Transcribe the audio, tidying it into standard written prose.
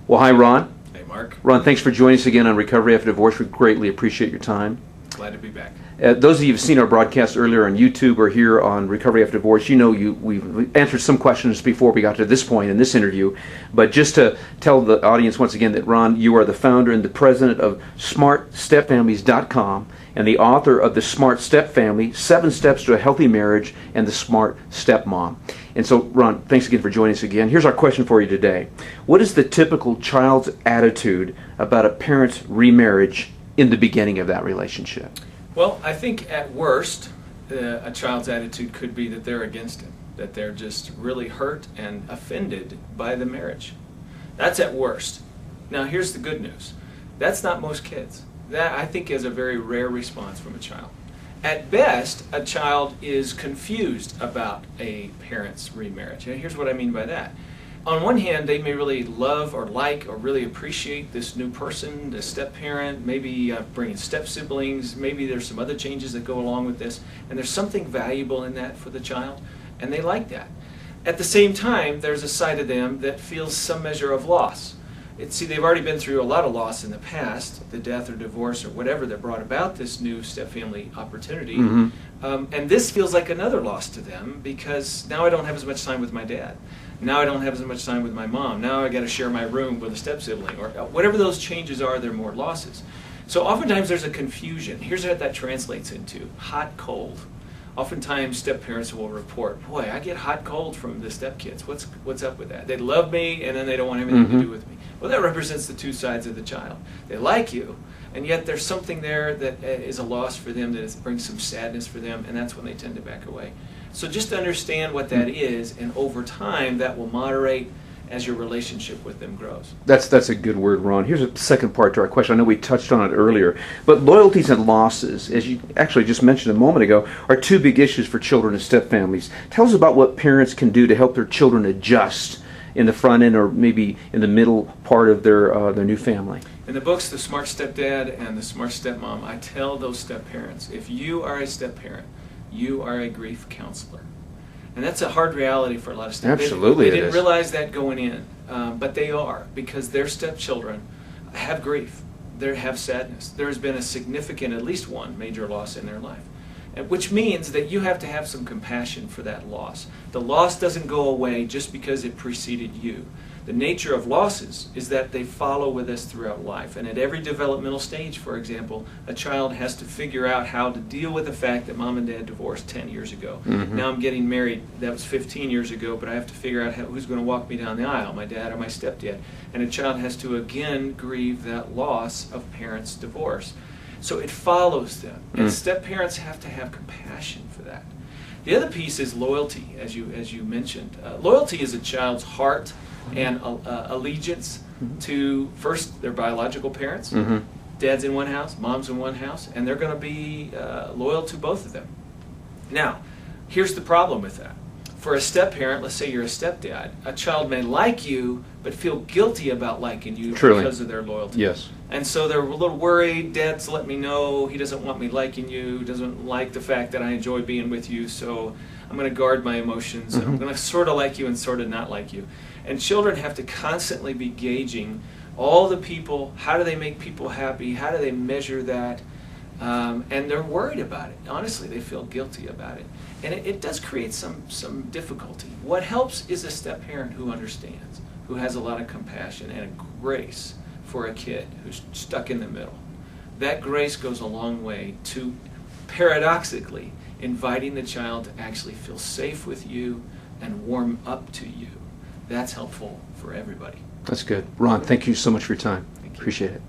Well, hi, Ron. Hey, Mark. Ron, thanks for joining us again on Recovery After Divorce. We greatly appreciate your time. Glad to be back. Those of you who've seen our broadcast earlier on YouTube or here on Recovery After Divorce, you know we've answered some questions before we got to this point in this interview. But just to tell the audience once again that, Ron, you are the founder and the president of SmartStepFamilies.com and the author of The Smart Step Family, 7 Steps to a Healthy Marriage, and The Smart Stepmom. And so, Ron, thanks again for joining us again. Here's our question for you today. What is the typical child's attitude about a parent's remarriage in the beginning of that relationship? Well, I think at worst, a child's attitude could be that they're against it, that they're just really hurt and offended by the marriage. That's at worst. Now, here's the good news. That's not most kids. That, I think, is a very rare response from a child. At best, a child is confused about a parent's remarriage. And here's what I mean by that. On one hand, they may really love or like or really appreciate this new person, the step-parent, maybe bringing step-siblings, maybe there's some other changes that go along with this, and there's something valuable in that for the child, and they like that. At the same time, there's a side of them that feels some measure of loss. See, they've already been through a lot of loss in the past, the death or divorce or whatever that brought about this new step-family opportunity, and this feels like another loss to them because now I don't have as much time with my dad. Now I don't have as much time with my mom. Now I got to share my room with a step-sibling, or whatever those changes are, they're more losses. So oftentimes there's a confusion. Here's what that translates into: hot, cold. Oftentimes step-parents will report, boy, I get hot, cold from the step-kids. What's up with that? They love me, and then they don't want anything to do with me. Well, that represents the two sides of the child. They like you, and yet there's something there that is a loss for them, that brings some sadness for them, and that's when they tend to back away. So just to understand what that is, and over time, that will moderate as your relationship with them grows. That's a good word, Ron. Here's a second part to our question. I know we touched on it earlier, but loyalties and losses, as you actually just mentioned a moment ago, are 2 big issues for children and step-families. Tell us about what parents can do to help their children adjust in the front end or maybe in the middle part of their new family. In the books, The Smart Stepdad and The Smart Stepmom, I tell those step-parents, if you are a step-parent, you are a grief counselor. And that's a hard reality for a lot of step. Absolutely, they didn't realize that going in, but they are, because their stepchildren have grief. They have sadness. There has been a significant, at least one major loss in their life, which means that you have to have some compassion for that loss. The loss doesn't go away just because it preceded you. The nature of losses is that they follow with us throughout life. And at every developmental stage, for example, a child has to figure out how to deal with the fact that mom and dad divorced 10 years ago. Now I'm getting married, that was 15 years ago, but I have to figure out who's going to walk me down the aisle, my dad or my stepdad. And a child has to again grieve that loss of parents' divorce. So it follows them. And step-parents have to have compassion for that. The other piece is loyalty, as you mentioned. Loyalty is a child's heart and allegiance to, first, their biological parents. Dad's in one house, mom's in one house, and they're going to be loyal to both of them. Now, here's the problem with that. For a step-parent, let's say you're a stepdad, a child may like you but feel guilty about liking you because of their loyalty. Yes. And so they're a little worried. Dad's let me know he doesn't want me liking you, doesn't like the fact that I enjoy being with you, so I'm going to guard my emotions. I'm going to sort of like you and sort of not like you. And children have to constantly be gauging all the people. How do they make people happy? How do they measure that? And they're worried about it. Honestly, they feel guilty about it. And it does create some difficulty. What helps is a step-parent who understands, who has a lot of compassion and a grace for a kid who's stuck in the middle. That grace goes a long way to, paradoxically, inviting the child to actually feel safe with you and warm up to you. That's helpful for everybody. That's good. Ron, thank you so much for your time. Thank you. Appreciate it.